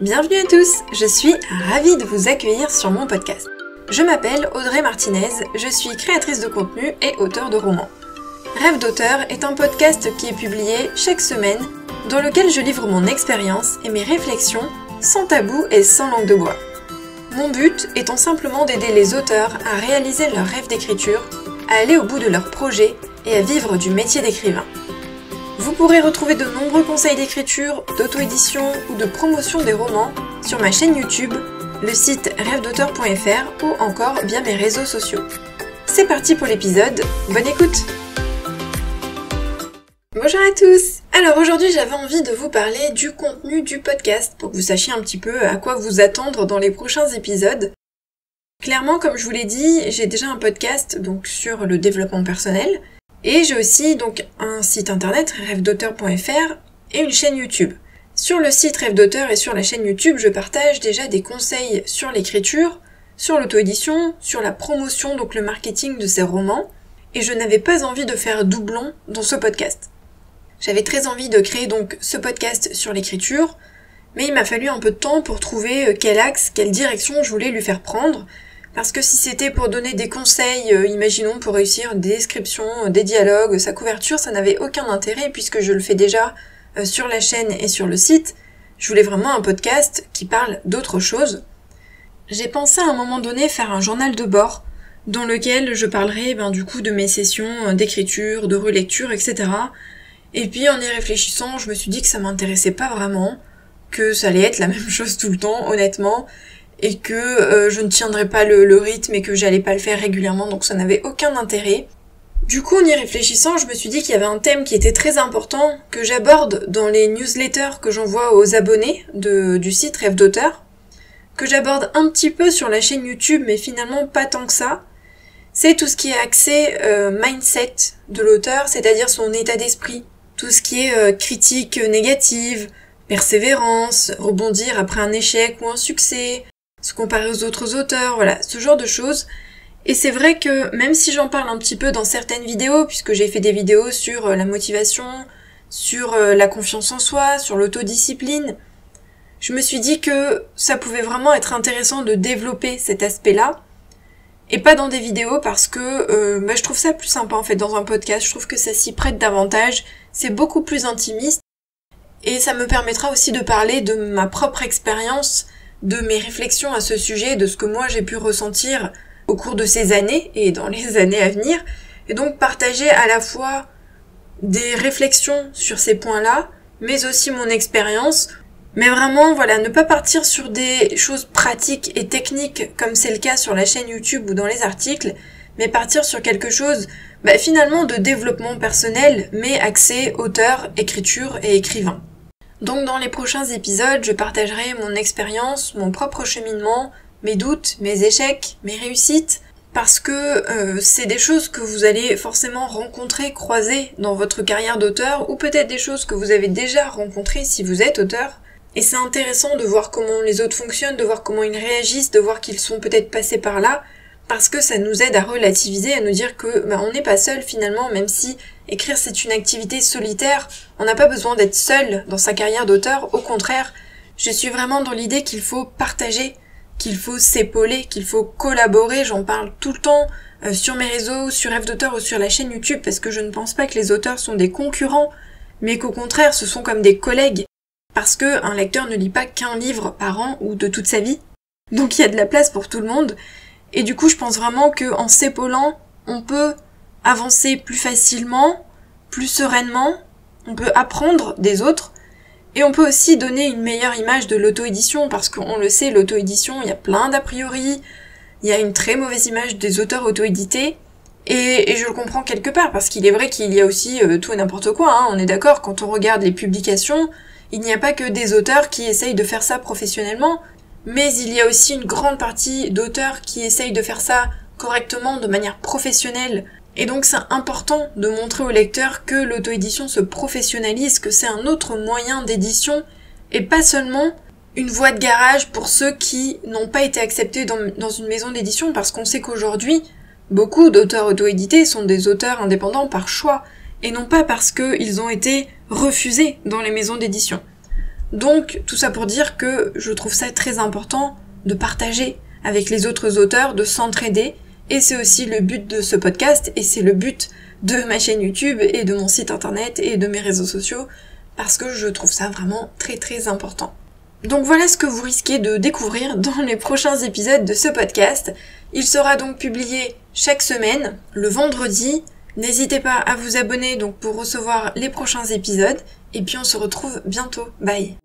Bienvenue à tous, je suis ravie de vous accueillir sur mon podcast. Je m'appelle Audrey Martinez, je suis créatrice de contenu et auteure de romans. Rêve d'auteur est un podcast qui est publié chaque semaine, dans lequel je livre mon expérience et mes réflexions sans tabou et sans langue de bois. Mon but étant simplement d'aider les auteurs à réaliser leur rêve d'écriture, à aller au bout de leurs projets et à vivre du métier d'écrivain. Vous pourrez retrouver de nombreux conseils d'écriture, d'auto-édition ou de promotion des romans sur ma chaîne YouTube, le site rêvedauteur.fr ou encore via mes réseaux sociaux. C'est parti pour l'épisode, bonne écoute! Bonjour à tous! Alors aujourd'hui j'avais envie de vous parler du contenu du podcast pour que vous sachiez un petit peu à quoi vous attendre dans les prochains épisodes. Clairement, comme je vous l'ai dit, j'ai déjà un podcast donc sur le développement personnel. Et j'ai aussi donc un site internet, rêvedauteur.fr, et une chaîne YouTube. Sur le site Rêve d'auteur et sur la chaîne YouTube, je partage déjà des conseils sur l'écriture, sur l'auto-édition, sur la promotion, donc le marketing de ces romans, et je n'avais pas envie de faire doublon dans ce podcast. J'avais très envie de créer donc ce podcast sur l'écriture, mais il m'a fallu un peu de temps pour trouver quel axe, quelle direction je voulais lui faire prendre, parce que si c'était pour donner des conseils, imaginons pour réussir des descriptions, des dialogues, sa couverture, ça n'avait aucun intérêt puisque je le fais déjà sur la chaîne et sur le site. Je voulais vraiment un podcast qui parle d'autre chose. J'ai pensé à un moment donné faire un journal de bord dans lequel je parlerai du coup de mes sessions d'écriture, de relecture, etc. Et puis en y réfléchissant, je me suis dit que ça m'intéressait pas vraiment, que ça allait être la même chose tout le temps, honnêtement, et que je ne tiendrais pas le rythme et que j'allais pas le faire régulièrement, donc ça n'avait aucun intérêt. Du coup, en y réfléchissant, je me suis dit qu'il y avait un thème qui était très important, que j'aborde dans les newsletters que j'envoie aux abonnés du site Rêve d'auteur, que j'aborde un petit peu sur la chaîne YouTube, mais finalement pas tant que ça. C'est tout ce qui est axé mindset de l'auteur, c'est-à-dire son état d'esprit, tout ce qui est critique négative, persévérance, rebondir après un échec ou un succès, se comparer aux autres auteurs, voilà, ce genre de choses. Et c'est vrai que même si j'en parle un petit peu dans certaines vidéos, puisque j'ai fait des vidéos sur la motivation, sur la confiance en soi, sur l'autodiscipline, je me suis dit que ça pouvait vraiment être intéressant de développer cet aspect-là, et pas dans des vidéos parce que je trouve ça plus sympa en fait dans un podcast, je trouve que ça s'y prête davantage, c'est beaucoup plus intimiste, et ça me permettra aussi de parler de ma propre expérience, de mes réflexions à ce sujet, de ce que moi j'ai pu ressentir au cours de ces années et dans les années à venir, et donc partager à la fois des réflexions sur ces points-là, mais aussi mon expérience, mais vraiment voilà, ne pas partir sur des choses pratiques et techniques comme c'est le cas sur la chaîne YouTube ou dans les articles, mais partir sur quelque chose finalement de développement personnel, mais axé auteur, écriture et écrivain. Donc dans les prochains épisodes, je partagerai mon expérience, mon propre cheminement, mes doutes, mes échecs, mes réussites, parce que c'est des choses que vous allez forcément rencontrer, croiser dans votre carrière d'auteur, ou peut-être des choses que vous avez déjà rencontrées si vous êtes auteur. Et c'est intéressant de voir comment les autres fonctionnent, de voir comment ils réagissent, de voir qu'ils sont peut-être passés par là, parce que ça nous aide à relativiser, à nous dire que on n'est pas seul finalement, même si écrire c'est une activité solitaire, on n'a pas besoin d'être seul dans sa carrière d'auteur, au contraire, je suis vraiment dans l'idée qu'il faut partager, qu'il faut s'épauler, qu'il faut collaborer, j'en parle tout le temps sur mes réseaux, sur Rêve d'auteur ou sur la chaîne YouTube, parce que je ne pense pas que les auteurs sont des concurrents, mais qu'au contraire ce sont comme des collègues, parce que un lecteur ne lit pas qu'un livre par an ou de toute sa vie, donc il y a de la place pour tout le monde. Et du coup, je pense vraiment qu'en s'épaulant, on peut avancer plus facilement, plus sereinement, on peut apprendre des autres, et on peut aussi donner une meilleure image de l'auto-édition, parce qu'on le sait, l'auto-édition, il y a plein d'a priori, il y a une très mauvaise image des auteurs auto-édités, et je le comprends quelque part, parce qu'il est vrai qu'il y a aussi tout et n'importe quoi, on est d'accord, quand on regarde les publications, il n'y a pas que des auteurs qui essayent de faire ça professionnellement, mais il y a aussi une grande partie d'auteurs qui essayent de faire ça correctement, de manière professionnelle. Et donc c'est important de montrer aux lecteurs que l'auto-édition se professionnalise, que c'est un autre moyen d'édition, et pas seulement une voie de garage pour ceux qui n'ont pas été acceptés dans une maison d'édition, parce qu'on sait qu'aujourd'hui, beaucoup d'auteurs auto-édités sont des auteurs indépendants par choix, et non pas parce qu'ils ont été refusés dans les maisons d'édition. Donc tout ça pour dire que je trouve ça très important de partager avec les autres auteurs, de s'entraider, et c'est aussi le but de ce podcast, et c'est le but de ma chaîne YouTube, et de mon site internet, et de mes réseaux sociaux, parce que je trouve ça vraiment très très important. Donc voilà ce que vous risquez de découvrir dans les prochains épisodes de ce podcast. Il sera donc publié chaque semaine, le vendredi. N'hésitez pas à vous abonner donc pour recevoir les prochains épisodes, et puis on se retrouve bientôt. Bye!